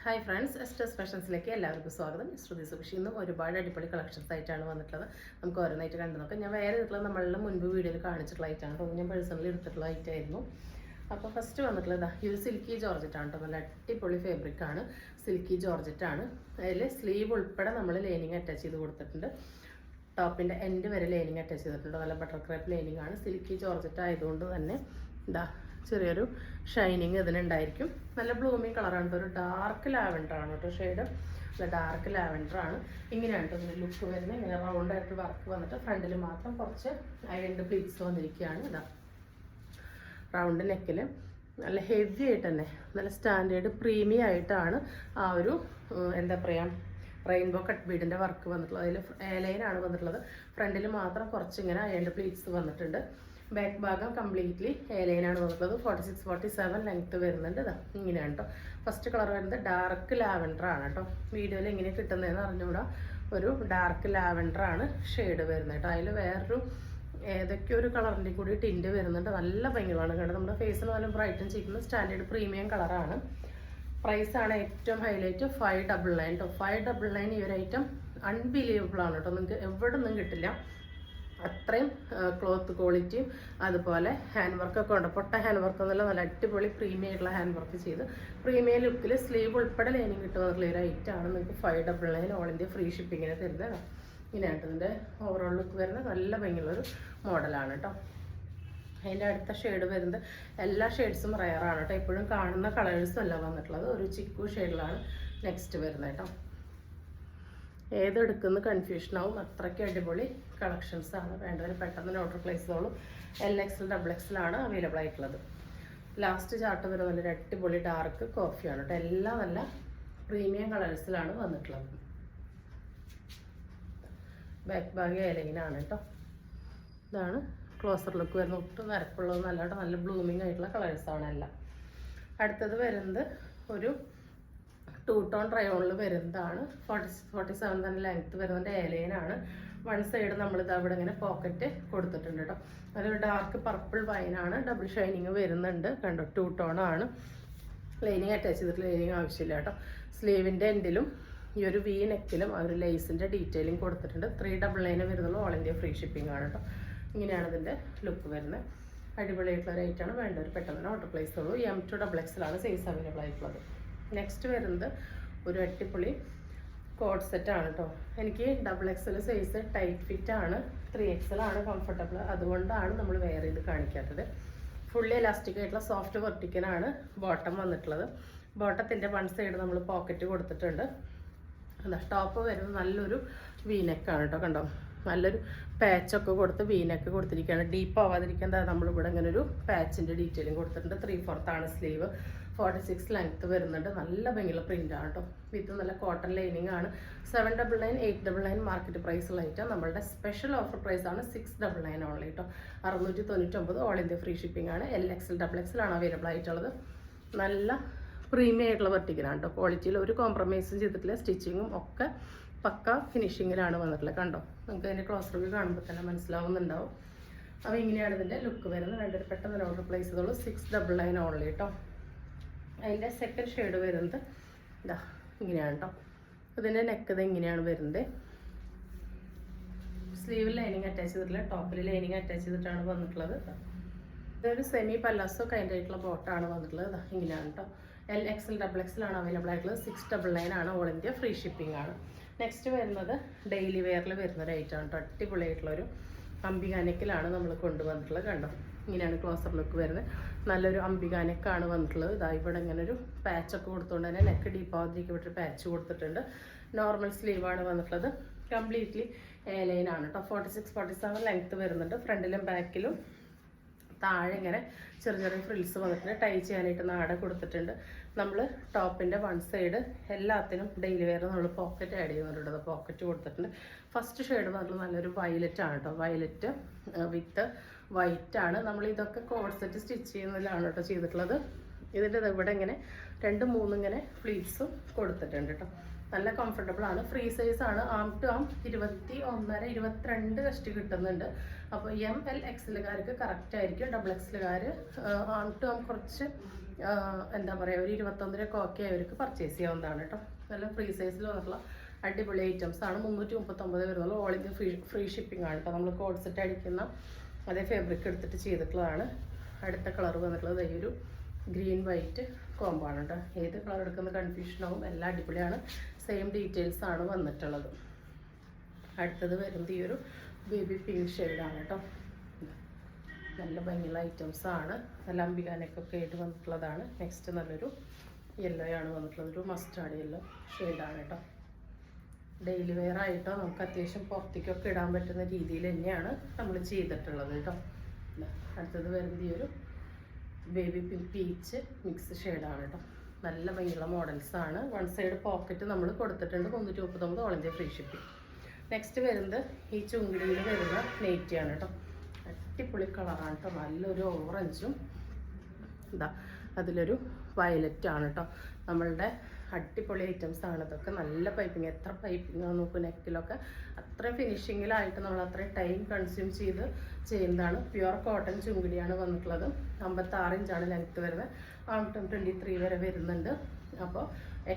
Hi friends, എസ്റ്റേഴ്സ് ഫാഷൻസിലേക്ക് എല്ലാവർക്കും സ്വാഗതം. ശ്രുതി സുഭിഷി ഇന്നും ഒരുപാട് അടിപൊളി കളക്ഷൻസ് ആയിട്ടാണ് വന്നിട്ടുള്ളത്. നമുക്ക് ഓരോന്നായിട്ട് കണ്ടു നോക്കാം. ഞാൻ വേറെ എടുത്തുള്ള നമ്മളുടെ മുൻപ് വീഡിയോയിൽ കാണിച്ചിട്ടുള്ള ഐറ്റാണ് കേട്ടോ. ഞാൻ പേഴ്സണലി എടുത്തിട്ടുള്ള ഐറ്റായിരുന്നു. അപ്പോൾ ഫസ്റ്റ് വന്നിട്ടുള്ളത് ഈ ഒരു സിൽക്കി ജോർജറ്റാണ് കേട്ടോ. നല്ല അടിപൊളി ഫാബ്രിക്കാണ്, സിൽക്കി ജോർജറ്റാണ്. അതിൽ സ്ലീവ് ഉൾപ്പെടെ നമ്മൾ ലൈനിങ് അറ്റാച്ച് ചെയ്ത് കൊടുത്തിട്ടുണ്ട്. ടോപ്പിൻ്റെ എൻഡ് വരെ ലൈനിങ് അറ്റാച്ച് ചെയ്തിട്ടുണ്ട്. നല്ല ബട്ടർ ക്രാപ്പ് ലൈനിങ് ആണ്. സിൽക്കി ജോർജറ്റ് ആയതുകൊണ്ട് തന്നെ ചെറിയൊരു ഷൈനിങ് ഇതിനുണ്ടായിരിക്കും. നല്ല ബ്ലൂമിങ് കളറാണ്. ഒരു ഡാർക്ക് ലാവൻഡർ ആണ് കേട്ടോ ഷെയ്ഡ്. നല്ല ഡാർക്ക് ലാവൻഡർ ആണ്. ഇങ്ങനെയാണ് കേട്ടോ ഇതിൻ്റെ ലുക്ക് വരുന്നത്. ഇങ്ങനെ റൗണ്ട് ആയിട്ട് വർക്ക് വന്നിട്ട് ഫ്രണ്ടിൽ മാത്രം കുറച്ച് ഐലൻഡ് പ്ലീറ്റ്സ് വന്നിരിക്കുകയാണ്. റൗണ്ട് നെക്കിൽ നല്ല ഹെവി ആയിട്ട് തന്നെ നല്ല സ്റ്റാൻഡേർഡ് പ്രീമിയം ആയിട്ടാണ് ആ ഒരു എന്താ പറയുക റെയിൻബോ കട്ട് ബീഡിൻ്റെ വർക്ക് വന്നിട്ടുള്ളത്. അതിൽ എലൈനാണ് വന്നിട്ടുള്ളത്. ഫ്രണ്ടിൽ മാത്രം കുറച്ചിങ്ങനെ ഐലൻഡ് പ്ലീറ്റ്സ് വന്നിട്ടുണ്ട്. ബാക്ക് ഭാഗം കംപ്ലീറ്റ്ലി എലൈനാണ് വന്നിട്ടുള്ളത്. 46-47 ലെങ്ത്ത് വരുന്നുണ്ട്. ഇങ്ങനെയാണ് കേട്ടോ. ഫസ്റ്റ് കളർ വരുന്നത് ഡാർക്ക് ലാവൻഡർ ആണ് കേട്ടോ. വീഡിയോയിൽ എങ്ങനെ കിട്ടുന്നതെന്ന് അറിഞ്ഞുകൂടാ. ഒരു ഡാർക്ക് ലാവൻഡർ ആണ് ഷെയ്ഡ് വരുന്നത് കേട്ടോ. അതിൽ വേറൊരു ഏതൊക്കെ ഒരു കളറിൻ്റെ കൂടി ടിൻറ്റ് വരുന്നുണ്ട്. നല്ല ഭംഗിയാണ് കേട്ടോ. നമ്മുടെ ഫേസിന് നല്ല ബ്രൈറ്റൻ ചെയ്യുന്ന സ്റ്റാൻഡേർഡ് പ്രീമിയം കളറാണ്. പ്രൈസാണ് ഏറ്റവും ഹൈലൈറ്റ്. 599 കേട്ടോ. 599 ഈ ഒരു ഐറ്റം അൺബിലീവബിൾ ആണ് കേട്ടോ. നിങ്ങൾക്ക് എവിടെ നിന്നും കിട്ടില്ല. അത്രയും ക്ലോത്ത് ക്വാളിറ്റിയും അതുപോലെ ഹാൻഡ് വർക്കൊക്കെ ഉണ്ട്. പൊട്ട ഹാൻഡ് വർക്ക് എന്നുള്ള നല്ല അടിപൊളി പ്രീമിയം ആയിട്ടുള്ള ഹാൻഡ് വർക്ക് ചെയ്ത് പ്രീമിയം ലുക്കിൽ സ്ലീവ് ഉൾപ്പെടെ ലൈനിങ് കിട്ടുന്ന ഒരു ഐറ്റമാണ്. നിങ്ങൾക്ക് 599 ഓൾ ഇന്ത്യ ഫ്രീ ഷിപ്പിങ്ങിന് തരുന്നത്. ഇങ്ങനെയായിട്ട് ഇതിൻ്റെ ഓവറോൾ ലുക്ക് വരുന്നത് നല്ല ഭംഗിയുള്ളൊരു മോഡലാണ് കേട്ടോ. അതിൻ്റെ അടുത്ത ഷെയ്ഡ് വരുന്നത് എല്ലാ ഷെയ്ഡ്സും റയറാണ് കേട്ടോ. എപ്പോഴും കാണുന്ന കളേഴ്സും അല്ല വന്നിട്ടുള്ളത്. ഒരു ചിക്കു ഷെയ്ഡിലാണ് നെക്സ്റ്റ് വരുന്നത് കേട്ടോ. ഏതെടുക്കുന്ന കൺഫ്യൂഷനാവും. അത്രയ്ക്ക് അടിപൊളി കളക്ഷൻസ് ആണ്. വേണ്ടതിന് പെട്ടെന്ന് ഓർഡർ പ്ലേസ് ചെയ്തോളും. LXL XXL ആണ് അവൈലബിൾ ആയിട്ടുള്ളത്. ലാസ്റ്റ് ചാർട്ട് വരുന്ന നല്ലൊരു അടിപൊളി ഡാർക്ക് കോഫിയാണ് കേട്ടോ. എല്ലാം നല്ല പ്രീമിയം കളേഴ്സിലാണ് വന്നിട്ടുള്ളത്. ബാക്ക് ഭാഗം എലൈനാണ് കേട്ടോ. ഇതാണ് ക്ലോസർ ലുക്ക് വരുന്ന. ഒട്ടും നരപ്പുള്ളത് നല്ല കേട്ടോ. നല്ല ബ്ലൂമിങ് ആയിട്ടുള്ള കളേഴ്സാണ് എല്ലാം. അടുത്തത് വരുന്നത് ഒരു 2 ടോൺ റയോണിൽ വരുന്നതാണ്. 46-47 തന്നെ ലെങ്ത്ത് വരുന്നത്. എലൈനാണ്. വൺ സൈഡ് നമ്മളിത് അവിടെ ഇങ്ങനെ പോക്കറ്റ് കൊടുത്തിട്ടുണ്ട് കേട്ടോ. അതൊരു ഡാർക്ക് പർപ്പിൾ വൈനാണ്. ഡബിൾ ഷൈനിങ് വരുന്നുണ്ട് കണ്ടോ. 2 ടോൺ ആണ്. ലൈനിങ് അറ്റാച്ച് ചെയ്തിട്ട് ലൈനിങ് ആവശ്യമില്ല കേട്ടോ. സ്ലീവിൻ്റെ എൻഡിലും ഈ ഒരു വി നെക്കിലും ആ ഒരു ലേസിൻ്റെ ഡീറ്റെയിലിംഗ് കൊടുത്തിട്ടുണ്ട്. 399 വരുന്നുള്ളൂ. ഓൾ ഇന്ത്യ ഫ്രീ ഷിപ്പിംഗ് ആണ് കേട്ടോ. ഇങ്ങനെയാണ് ഇതിൻ്റെ ലുക്ക് വരുന്നത്. അടിപൊളിയായിട്ടുള്ള റേറ്റാണ്. വേണ്ടവർ പെട്ടെന്ന് ഓർഡർ പ്ലേസ് ഉള്ളൂ. M to XXL ആണ് സൈസ് അവൈലബിൾ ആയിട്ടുള്ളത്. നെക്സ്റ്റ് വരുന്നത് ഒരു അടിപൊളി കോഡ് സെറ്റാണ് കേട്ടോ. എനിക്ക് XXL സൈസ് ടൈറ്റ് ഫിറ്റ് ആണ്. 3XL ആണ് കംഫർട്ടബിൾ. അതുകൊണ്ടാണ് നമ്മൾ വെയർ ചെയ്ത് കാണിക്കാത്തത്. ഫുള്ളി എലാസ്റ്റിക് ആയിട്ടുള്ള സോഫ്റ്റ് വെർട്ടിക്കലാണ് ബോട്ടം വന്നിട്ടുള്ളത്. ബോട്ടത്തിൻ്റെ വൺ സൈഡ് നമ്മൾ പോക്കറ്റ് കൊടുത്തിട്ടുണ്ട്. ടോപ്പ് വരുന്നത് നല്ലൊരു വീനെക്കാണ് കേട്ടോ. കണ്ടോ, നല്ലൊരു പാച്ചൊക്കെ കൊടുത്ത് വീനെക്ക് കൊടുത്തിരിക്കുകയാണ്. ഡീപ്പ് ആവാതിരിക്കാൻ നമ്മളിവിടെ ഇങ്ങനെ ഒരു പാച്ചിൻ്റെ ഡീറ്റെയിലും കൊടുത്തിട്ടുണ്ട്. 3/4 ആണ് സ്ലീവ്. 46 ലെങ്ത്ത് വരുന്നുണ്ട്. നല്ല ഭംഗിയുള്ള പ്രിൻ്റാണ് കേട്ടോ. വിത്ത് നല്ല കോട്ടൺ ലൈനിങ് ആണ്. 799, 899 മാർക്കറ്റ് പ്രൈസുള്ള ഐറ്റം. നമ്മളുടെ സ്പെഷ്യൽ ഓഫർ പ്രൈസാണ് 699 ഓൺലി കേട്ടോ. 699 ഓൾ ഇന്ത്യ ഫ്രീ ഷിപ്പിംഗ് ആണ്. LXL XXL ആണ് അവൈലബിൾ ആയിട്ടുള്ളത്. നല്ല പ്രീമിയം ആയിട്ടുള്ള വെർട്ടിക്കലാണ് കേട്ടോ. ക്വാളിറ്റിയിൽ ഒരു കോംപ്രമൈസും ചെയ്തിട്ടില്ല. സ്റ്റിച്ചിങ്ങും ഒക്കെ പക്ക ഫിനിഷിങ്ങിലാണ് വന്നിട്ടുള്ളത്. കണ്ടോ, നമുക്ക് അതിൻ്റെ ക്ലോസ് റിവ്യൂ കാണുമ്പോൾ തന്നെ മനസ്സിലാവുന്നുണ്ടാവും. അപ്പോൾ ഇങ്ങനെയാണ് ഇതിൻ്റെ ലുക്ക് വരുന്നത്. രണ്ടൊരു പെട്ടെന്ന് ഓർഡർ പ്ലേസ് ചെയ്തോളൂ. 699 ഓൺലി കേട്ടോ. അതിൻ്റെ സെക്കൻഡ് ഷെയ്ഡ് വരുന്നത് ഇങ്ങനെയാണ് കേട്ടോ. ഇതിൻ്റെ നെക്ക് ഇങ്ങനെയാണ് വരുന്നത്. സ്ലീവിൽ ലൈനിങ് അറ്റാച്ച് ചെയ്തിട്ടില്ല. ടോപ്പിൽ ലൈനിങ് അറ്റാച്ച് ചെയ്തിട്ടാണ് വന്നിട്ടുള്ളത്. ഇതൊരു സെമി പല്ലാസോ കൈൻഡ് ആയിട്ടുള്ള ബോട്ടാണ് വന്നിട്ടുള്ളത്. ഇങ്ങനെയാണ് കേട്ടോ. LXL XXL ആണ് അവൈലബിൾ ആയിട്ടുള്ളത്. 699 ആണ്. ഓൾ ഇന്ത്യ ഫ്രീ ഷിപ്പിംഗ് ആണ്. നെക്സ്റ്റ് വരുന്നത് ഡെയിലി വെയറിൽ വരുന്ന ഒരു ഐറ്റം കേട്ടോ. അടിപൊളിയായിട്ടുള്ളൊരു അംബികാനെക്കിലാണ് നമ്മൾ കൊണ്ടുവന്നിട്ടുള്ളത്. കണ്ടോ, ഇങ്ങനെയാണ് ക്ലോസർ ലുക്ക് വരുന്നത്. നല്ലൊരു അംബികാനെക്കാണ് വന്നിട്ടുള്ളത്. ഇവിടെ ഇങ്ങനെ ഒരു പാച്ചൊക്കെ കൊടുത്തുകൊണ്ട് തന്നെ നെക്ക് ഡീപ്പാവാതിരിക്കും. ഇവിടെ പാച്ച് കൊടുത്തിട്ടുണ്ട്. നോർമൽ സ്ലീവാണ് വന്നിട്ടുള്ളത്. കംപ്ലീറ്റ്ലി എലൈനാണ് കേട്ടോ. 46-47 ലെങ്ത്ത് വരുന്നുണ്ട്. ഫ്രണ്ടിലും ബാക്കിലും താഴെ ഇങ്ങനെ ചെറിയ ചെറിയ ഫ്രിൽസ് വന്നിട്ടുണ്ട്. ടൈ ചെയ്യാനായിട്ട് നാട കൊടുത്തിട്ടുണ്ട്. നമ്മൾ ടോപ്പിൻ്റെ വൺ സൈഡ് എല്ലാത്തിനും ഡെയിലി വെയർ നമ്മൾ പോക്കറ്റ് ആഡ് ചെയ്യുന്നുണ്ട്. പോക്കറ്റ് കൊടുത്തിട്ടുണ്ട്. ഫസ്റ്റ് ഷെയ്ഡ് പറഞ്ഞാൽ നല്ലൊരു വയലറ്റ് ആണ് കേട്ടോ. വയലറ്റ് വിത്ത് വൈറ്റ് ആണ്. നമ്മൾ ഇതൊക്കെ കോഡ് സെറ്റ് സ്റ്റിച്ച് ചെയ്യുന്നതിലാണ് കേട്ടോ ചെയ്തിട്ടുള്ളത്. ഇതിൻ്റെ ഇവിടെ ഇങ്ങനെ 2-3 ഇങ്ങനെ ഫ്ലീറ്റ്സും കൊടുത്തിട്ടുണ്ട് കേട്ടോ. നല്ല കംഫർട്ടബിൾ ആണ്. ഫ്രീ സൈസ് ആണ്. ആം ടു ആം 21.5 22 കഷ്ടി കിട്ടുന്നുണ്ട്. അപ്പോൾ ML XL കറക്റ്റ് ആയിരിക്കും. XXL ആം ടു ആം കുറച്ച് എന്താ പറയുക, ഒരു 21 ഒക്കെ അവർക്ക് പർച്ചേസ് ചെയ്യാവുന്നതാണ് കേട്ടോ. നല്ല ഫ്രീ സൈസിൽ വന്നിട്ടുള്ള അടിപൊളി ഐറ്റംസ് ആണ്. 339 വരുന്നുള്ളൂ. ഓൾ ഇന്ത്യ ഫ്രീ ഷിപ്പിംഗ് ആണ് കേട്ടോ. നമ്മൾ കോഡ് സെറ്റ് അടിക്കുന്ന അതേ ഫാബ്രിക് എടുത്തിട്ട് ചെയ്തിട്ടുള്ളതാണ്. അടുത്ത കളർ വന്നിട്ടുള്ളത് ഈ ഒരു ഗ്രീൻ വൈറ്റ് കോംബോ ആണ് കേട്ടോ. ഏത് കളർ എടുക്കുന്ന കൺഫ്യൂഷൻ ആവും. എല്ലാം അടിപൊളിയാണ്. സെയിം ഡീറ്റെയിൽസ് ആണ് വന്നിട്ടുള്ളത്. അടുത്തത് വരുന്നത് ഈ ഒരു ബേബി പിങ്ക് ഷെയ്ഡാണ് കേട്ടോ. നല്ല ഭംഗിയുള്ള ഐറ്റംസ് ആണ്. നല്ല അംബികാനൊക്കെ ആയിട്ട് വന്നിട്ടുള്ളതാണ്. നെക്സ്റ്റ് നല്ലൊരു യെല്ലോ ആണ് വന്നിട്ടുള്ളത്. ഒരു മസ്റ്റാർഡ് യെല്ലോ ഷെയ്ഡാണ് കേട്ടോ. ഡെയിലി വെയർ ആയിട്ടോ നമുക്ക് അത്യാവശ്യം പുറത്തേക്കൊക്കെ ഇടാൻ പറ്റുന്ന രീതിയിൽ തന്നെയാണ് നമ്മൾ ചെയ്തിട്ടുള്ളത് കേട്ടോ. അടുത്തത് വരുന്നത് ഈ ഒരു ബേബി പിങ്ക് പീച്ച് മിക്സ് ഷെയ്ഡാണ് കേട്ടോ. നല്ല ഭംഗിയുള്ള മോഡൽസാണ്. വൺ സൈഡ് പോക്കറ്റ് നമ്മൾ കൊടുത്തിട്ടുണ്ട്. 339 all India free shipping. Next വരുന്നത് ഈ ചുങ്കിടിയിൽ വരുന്ന നെയ്റ്റിയാണ് കേട്ടോ. അടിപൊളി കളറാണ് കേട്ടോ. നല്ലൊരു ഓറഞ്ചും അതിലൊരു വയലറ്റാണ് കേട്ടോ. നമ്മളുടെ അടിപൊളി ഐറ്റംസ് ആണ് ഇതൊക്കെ. നല്ല പൈപ്പിങ്, എത്ര പൈപ്പിംഗ് ആണ് നോക്കും. നെക്കിലൊക്കെ അത്രയും ഫിനിഷിങ്ങിലായിട്ട് നമ്മൾ അത്രയും ടൈം കൺസ്യൂം ചെയ്ത് ചെയ്യുന്നതാണ്. പ്യുവർ കോട്ടൺ ചുങ്കിടിയാണ് വന്നിട്ടുള്ളത്. 56 ഇഞ്ചാണ് ലെങ്ത്ത് വരുന്നത്. ആംടം 23 വരെ വരുന്നുണ്ട്. അപ്പോൾ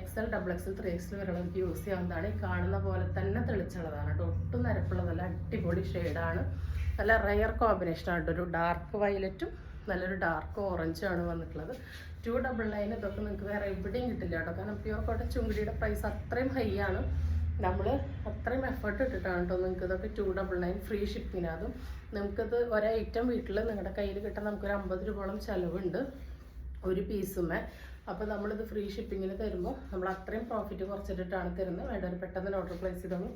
XL, XXL, 3XL വരെയുള്ളവർക്ക് യൂസ് ചെയ്യാവുന്നതാണ്. ഈ കാണുന്ന പോലെ തന്നെ തെളിച്ചുള്ളതാണ് കേട്ടോ. ഒട്ടും നിരപ്പുള്ളതല്ല. അടിപൊളി ഷെയ്ഡാണ്. നല്ല റയർ കോമ്പിനേഷനാണ് കേട്ടോ. ഒരു ഡാർക്ക് വയലറ്റും നല്ലൊരു ഡാർക്ക് ഓറഞ്ചും ആണ് വന്നിട്ടുള്ളത്. 299 ഇതൊക്കെ നിങ്ങൾക്ക് വേറെ എവിടെയും കിട്ടില്ല കേട്ടോ. കാരണം പ്യുവർ കോട്ടൺ ചുങ്കിടിയുടെ പ്രൈസ് അത്രയും ഹൈ ആണ്. നമ്മൾ അത്രയും എഫേർട്ട് ഇട്ടിട്ടാണ് കേട്ടോ നിങ്ങൾക്ക് ഇതൊക്കെ 299 ഫ്രീ ഷിപ്പിങ്ങിന്. അതും നമുക്കിത് ഒരൈറ്റം വീട്ടിൽ നിങ്ങളുടെ കയ്യിൽ കിട്ടാൻ നമുക്കൊരു 50 രൂപയോളം ചിലവുണ്ട് ഒരു പീസുമേ. അപ്പോൾ നമ്മളിത് ഫ്രീ ഷിപ്പിങ്ങിന് തരുമ്പോൾ നമ്മൾ അത്രയും പ്രോഫിറ്റ് കുറച്ചിട്ടിട്ടാണ് തരുന്നത്. വേണ്ടവർ പെട്ടെന്ന് ഓർഡർ പ്ലേസ് ചെയ്തോളൂ.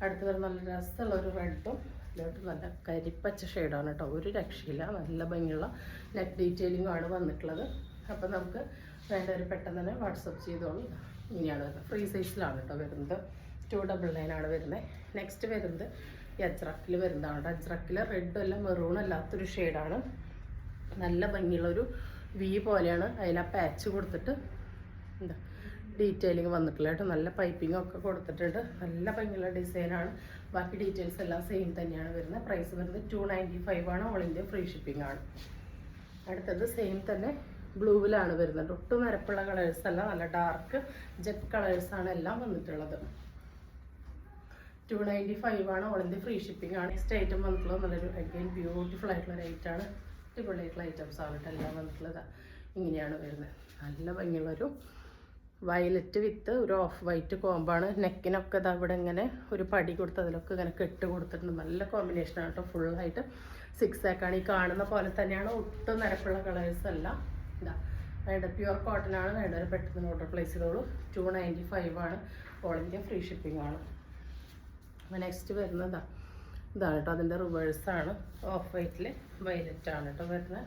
അടുത്ത് വരുന്ന നല്ല രസമുള്ള ഒരു റെഡും ഇതിലോട്ട് നല്ല കരിപ്പച്ച ഷെയ്ഡാണ് കേട്ടോ. ഒരു രക്ഷയില്ല. നല്ല ഭംഗിയുള്ള നെക്ക് ഡീറ്റെയിലിംഗ് ആണ് വന്നിട്ടുള്ളത്. അപ്പോൾ നമുക്ക് വേണ്ടവർ പെട്ടെന്ന് തന്നെ വാട്സപ്പ് ചെയ്തോളൂ. ഇങ്ങനെയാണ് വരുന്നത്. ഫ്രീ സൈസിലാണ് കേട്ടോ വരുന്നത്. 299 ആണ് വരുന്നത്. നെക്സ്റ്റ് വരുന്നത് അജ്രക്കിൽ വരുന്നതാണ് കേട്ടോ. അജ്രക്കിൽ റെഡും അല്ല മെറൂൺ അല്ലാത്തൊരു ഷെയ്ഡാണ്. നല്ല ഭംഗിയുള്ളൊരു വി പോലെയാണ്. അതിൽ ആ പാച്ച് കൊടുത്തിട്ട് ഡീറ്റെയിലിംഗ് വന്നിട്ടില്ല കേട്ടോ. നല്ല പൈപ്പിംഗ് ഒക്കെ കൊടുത്തിട്ടുണ്ട്. നല്ല ഭംഗിയുള്ള ഡിസൈനാണ്. ബാക്കി ഡീറ്റെയിൽസ് എല്ലാം സെയിം തന്നെയാണ് വരുന്നത്. പ്രൈസ് വരുന്നത് 295 ആണ്. ഓൾ ഇന്ത്യ ഫ്രീ ഷിപ്പിംഗ് ആണ്. അടുത്തത് സെയിം തന്നെ ബ്ലൂവിലാണ് വരുന്നത്. ഒട്ടും നിരപ്പുള്ള കളേഴ്സ് അല്ല. നല്ല ഡാർക്ക് ജെറ്റ് കളേഴ്സാണ് എല്ലാം വന്നിട്ടുള്ളത്. 295 ആണ്. ഓൾ ഇന്ത്യ ഫ്രീ ഷിപ്പിംഗ് ആണ്. നെക്സ്റ്റ് ഐറ്റം വന്നിട്ടുള്ളത് നല്ലൊരു അഗൈൻ ബ്യൂട്ടിഫുൾ ആയിട്ടുള്ള ഒരു ഐറ്റമാണ്. അടിപൊളിയായിട്ടുള്ള ഐറ്റംസ് ആണ് കേട്ടോ എല്ലാം വന്നിട്ടുള്ളത്. ഇങ്ങനെയാണ് വരുന്നത്. നല്ല ഭംഗിയുള്ളൊരു വയലറ്റ് വിത്ത് ഒരു ഓഫ് വൈറ്റ് കോമ്പാണ്. നെക്കിനൊക്കെ ഇതാ ഇവിടെ ഇങ്ങനെ ഒരു പടി കൊടുത്ത് അതിലൊക്കെ ഇങ്ങനെ കെട്ട് കൊടുത്തിട്ടുണ്ട്. നല്ല കോമ്പിനേഷനാണ് കേട്ടോ. ഫുള്ളായിട്ട് 6 ആക്കാണ്. ഈ കാണുന്ന പോലെ തന്നെയാണ്. ഒട്ടും നിരപ്പുള്ള കളേഴ്സ് അല്ല. ഇതാ വേണ്ട പ്യുവർ കോട്ടൺ ആണ്. വേണ്ടവർ പെട്ടെന്ന് ഓർഡർ പ്ലേസ് ചെയ്തോളൂ. 295 ആണ്. ഓൾ ഇന്ത്യ ഫ്രീ ഷിപ്പിംഗ് ആണ്. നെക്സ്റ്റ് വരുന്നത് ഇതാണ് കേട്ടോ. അതിൻ്റെ റിവേഴ്സാണ്. ഓഫ് വൈറ്റിൽ വയലറ്റ് ആണ് കേട്ടോ വരുന്നത്.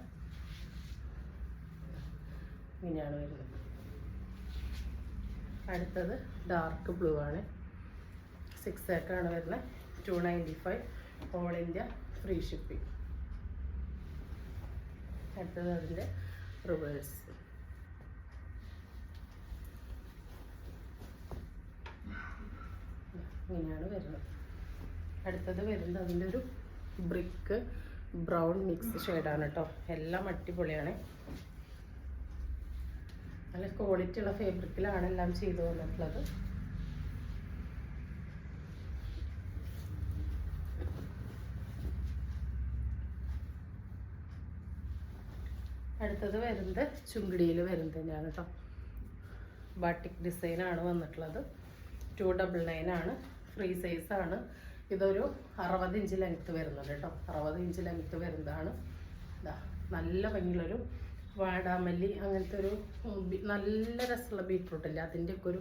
ഇങ്ങനെയാണ് വരുന്നത്. അടുത്തത് ഡാർക്ക് ബ്ലൂ ആണ്. 6 ആക്കാണ് വരുന്നത്. 295 ഓൾ ഇന്ത്യ ഫ്രീ ഷിപ്പിംഗ്. അടുത്തത് അതിൻ്റെ റിവേഴ്സ്. ഇങ്ങനെയാണ് വരുന്നത്. അടുത്തത് വരുന്നത് അതിൻ്റെ ഒരു ബ്രിക്ക് ബ്രൗൺ മിക്സ് ഷെയ്ഡാണ് കേട്ടോ. എല്ലാം അടിപൊളിയാണ്. നല്ല ക്വാളിറ്റി ഉള്ള ഫാബ്രിക്കിലാണ് എല്ലാം ചെയ്തു വന്നിട്ടുള്ളത്. അടുത്തത് വരുന്നത് ചുങ്കിടിയിൽ വരുന്നത് തന്നെയാണ് കേട്ടോ. ബാട്ടിക് ഡിസൈനാണ് വന്നിട്ടുള്ളത്. 299 ആണ്. ഫ്രീ സൈസാണ്. ഇതൊരു 60 ഇഞ്ച് ലെങ്ത്ത് വരുന്നുണ്ട് കേട്ടോ. 60 ഇഞ്ച് ലെങ്ത്ത് വരുന്നതാണ്. നല്ല ഭംഗിയുള്ളൊരു വാടാമല്ലി അങ്ങനത്തെ ഒരു നല്ല രസമുള്ള ബീറ്റ്റൂട്ട് ഇല്ല അതിൻ്റെയൊക്കെ ഒരു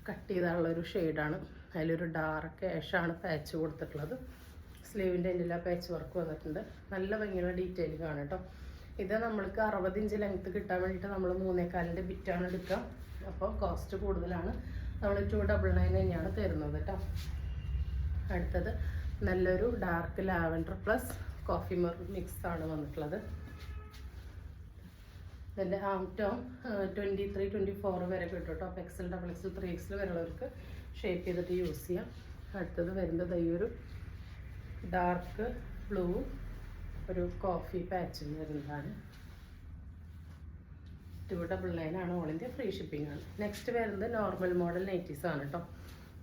കട്ട് ചെയ്താലുള്ളൊരു ഷെയ്ഡാണ്. അതിലൊരു ഡാർക്ക് ആഷാണ് പാച്ച് കൊടുത്തിട്ടുള്ളത്. സ്ലീവിൻ്റെ എല്ലാം പാച്ച് വർക്ക് വന്നിട്ടുണ്ട്. നല്ല ഭംഗിയുള്ള ഡീറ്റെയിലിംഗ് ആണ് കേട്ടോ. ഇത് നമ്മൾക്ക് 60 ഇഞ്ച് ലെങ്ത്ത് കിട്ടാൻ വേണ്ടിയിട്ട് നമ്മൾ 3.25 ബിറ്റാണ് എടുക്കുക. അപ്പോൾ കോസ്റ്റ് കൂടുതലാണ്. നമ്മൾ 299 തന്നെയാണ് തരുന്നത് കേട്ടോ. അടുത്തത് നല്ലൊരു dark lavender plus coffee maroon mix ആണ് വന്നിട്ടുള്ളത്. ഇതിൻ്റെ ആംറ്റോം 23, 24 വരെ കിട്ടും കേട്ടോ. അപ്പോൾ XL, XXL, 3XL വരെയുള്ളവർക്ക് ഷേപ്പ് ചെയ്തിട്ട് യൂസ് ചെയ്യാം. അടുത്തത് വരുന്നത് ഈ ഒരു ഡാർക്ക് ബ്ലൂ ഒരു കോഫി പാച്ചിൽ വരുന്നതാണ്. 5299 ആണ്. ഓൾ ഇന്ത്യ ഫ്രീ ഷിപ്പിംഗ് ആണ്. നെക്സ്റ്റ് വരുന്നത് നോർമൽ മോഡൽ നൈറ്റീസ് ആണ് കേട്ടോ.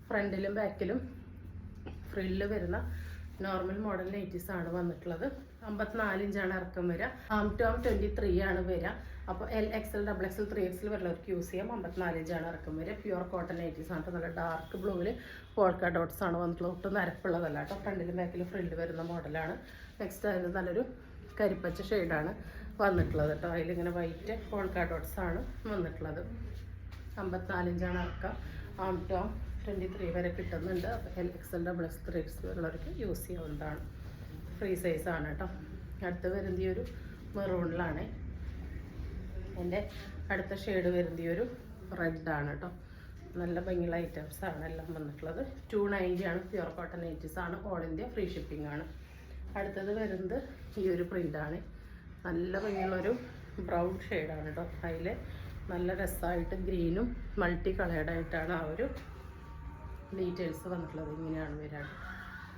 ഫ്രണ്ടിലും ബാക്കിലും ഫ്രില്ല് വരുന്ന നോർമൽ മോഡൽ നൈറ്റീസ് ആണ് വന്നിട്ടുള്ളത്. 54 ഇഞ്ചാണ് ഇറക്കം വരിക. ആം ടു ആം 23 ആണ് വരിക. അപ്പോൾ LXL, XXL, 3XL വരുന്നവർക്ക് യൂസ് ചെയ്യാം. 54 ഇഞ്ചാണ് ഇറക്കം വരിക. പ്യുവർ കോട്ടൺ നൈറ്റീസ് ആണ്. നല്ല ഡാർക്ക് ബ്ലൂവിൽ പോൾക്ക ഡോട്ട്സ് ആണ് വന്നിട്ടുള്ളത്. ഒട്ടും നരപ്പുള്ളതല്ല കേട്ടോ. ഫ്രണ്ടിലും ബാക്കിലും ഫ്രില്ല് വരുന്ന മോഡലാണ്. നെക്സ്റ്റ് അതിന് നല്ലൊരു കരിപ്പച്ച ഷെയ്ഡാണ് വന്നിട്ടുള്ളത് കേട്ടോ. അതിലിങ്ങനെ വൈറ്റ് പോൾക്ക ഡോട്ട്സ് ആണ് വന്നിട്ടുള്ളത്. 54 ഇഞ്ചാണ് ഇറക്കം. ആം ടു ആം 23 വരെ കിട്ടുന്നുണ്ട്. അപ്പോൾ LXL, XXL, 3XL ഉള്ളവർക്ക് യൂസ് ചെയ്യാവുന്നതാണ്. ഫ്രീ സൈസാണ് കേട്ടോ. അടുത്ത് വരുന്ന ഈ ഒരു മെറൂണിലാണ്. എൻ്റെ അടുത്ത ഷെയ്ഡ് വരുന്ന ഈ ഒരു റെഡാണ് കേട്ടോ. നല്ല ഭംഗിയുള്ള ഐറ്റംസ് ആണ് എല്ലാം വന്നിട്ടുള്ളത്. 290 ആണ്. പ്യുവർ കോട്ടൺ നൈറ്റീസ് ആണ്. ഓൾ ഇന്ത്യ ഫ്രീ ഷിപ്പിംഗ് ആണ്. അടുത്തത് വരുന്നത് ഈ ഒരു പ്രിൻ്റാണ്. നല്ല ഭംഗിയുള്ളൊരു ബ്രൗൺ ഷെയ്ഡാണ് കേട്ടോ. അതിൽ നല്ല രസമായിട്ട് ഗ്രീനും മൾട്ടി കളേർഡായിട്ടാണ് ആ ഒരു ഡീറ്റെയിൽസ് വന്നിട്ടുള്ളത്. ഇങ്ങനെയാണ് വരാൻ.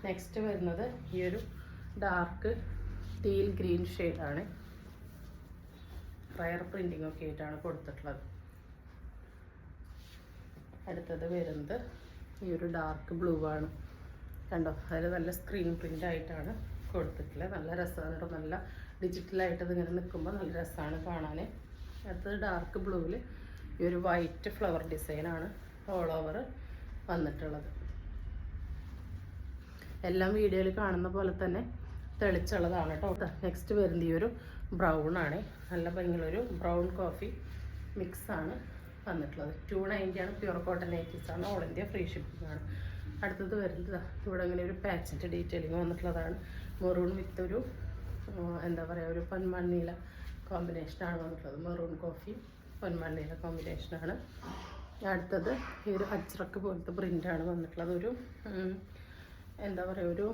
നെക്സ്റ്റ് വരുന്നത് ഈ ഒരു ഡാർക്ക് ടീൽ ഗ്രീൻ ഷെയ്ഡാണ്. റയർ പ്രിൻറ്റിംഗ് ഒക്കെ ആയിട്ടാണ് കൊടുത്തിട്ടുള്ളത്. അടുത്തത് വരുന്നത് ഈ ഒരു ഡാർക്ക് ബ്ലൂ ആണ്. കണ്ടോ, അതിൽ നല്ല സ്ക്രീൻ പ്രിൻ്റ് ആയിട്ടാണ് കൊടുത്തിട്ടുള്ളത്. നല്ല രസമാണ് കേട്ടോ. നല്ല ഡിജിറ്റലായിട്ട് ഇതിങ്ങനെ നിൽക്കുമ്പോൾ നല്ല രസമാണ് കാണാൻ. അടുത്തത് ഡാർക്ക് ബ്ലൂവിൽ ഈ ഒരു വൈറ്റ് ഫ്ലവർ ഡിസൈനാണ് ഓൾ ഓവർ വന്നിട്ടുള്ളത്. എല്ലാം വീഡിയോയിൽ കാണുന്ന പോലെ തന്നെ തെളിച്ചുള്ളതാണ് കേട്ടോ. നെക്സ്റ്റ് വരുന്ന ഈ ഒരു ബ്രൗൺ ആണ്. നല്ല ഭംഗിയുള്ളൊരു ബ്രൗൺ കോഫി മിക്സാണ് വന്നിട്ടുള്ളത്. 290 ആണ്. പ്യുവർ കോട്ടൺ നൈറ്റീസ് ആണ്. ഓൾ ഇന്ത്യ ഫ്രീ ഷിപ്പിംഗ് ആണ്. അടുത്തത് വരുന്നത് ഇവിടെ ഇങ്ങനെ ഒരു പാച്ചിൻ്റെ ഡീറ്റെയിലിംഗ് വന്നിട്ടുള്ളതാണ്. മെറൂൺ വിത്ത് ഒരു എന്താ പറയുക, ഒരു പൊന്മണ്ണീല കോമ്പിനേഷനാണ് വന്നിട്ടുള്ളത്. മെറൂൺ കോഫി പൊന്മണ്ണീല കോമ്പിനേഷനാണ്. അടുത്തത് ഈ ഒരു അജ്രക്ക് പോലത്തെ പ്രിൻ്റാണ് വന്നിട്ടുള്ളത്. ഒരു എന്താ പറയുക, ഒരു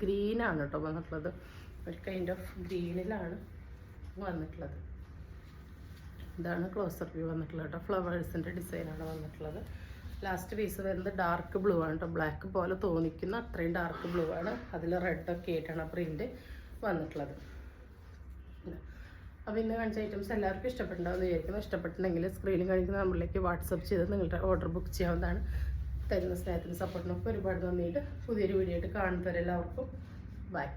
ഗ്രീനാണ് കേട്ടോ വന്നിട്ടുള്ളത്. ഒരു കൈൻഡ് ഓഫ് ഗ്രീനിലാണ് വന്നിട്ടുള്ളത്. ഇതാണ് ക്ലോസർ വ്യൂ വന്നിട്ടുള്ളത് കേട്ടോ. ഫ്ലവേഴ്സിൻ്റെ ഡിസൈനാണ് വന്നിട്ടുള്ളത്. ലാസ്റ്റ് പീസ് വരുന്നത് ഡാർക്ക് ബ്ലൂ ആണ് കേട്ടോ. ബ്ലാക്ക് പോലെ തോന്നിക്കുന്ന അത്രയും ഡാർക്ക് ബ്ലൂ ആണ്. അതിൽ റെഡൊക്കെ ആയിട്ടാണ് പ്രിൻ്റ് വന്നിട്ടുള്ളത്. അപ്പോൾ ഇന്ന് കാണിച്ച ഐറ്റംസ് എല്ലാവർക്കും ഇഷ്ടപ്പെട്ടുണ്ടാവുമെന്ന് വിചാരിക്കുന്നു. ഇഷ്ടപ്പെട്ടിട്ടുണ്ടെങ്കിൽ സ്ക്രീനിൽ കാണിക്കുന്ന നമ്പറിലേക്ക് വാട്സപ്പ് ചെയ്ത് നിങ്ങളുടെ ഓർഡർ ബുക്ക് ചെയ്യാവുന്നതാണ്. തരുന്ന സ്നേഹത്തിന് സപ്പോർട്ടിനൊക്കെ ഒരുപാട് നന്ദിയുണ്ട്. പുതിയൊരു വീഡിയോ ആയിട്ട് കാണുന്നവരെല്ലാവർക്കും ബൈ.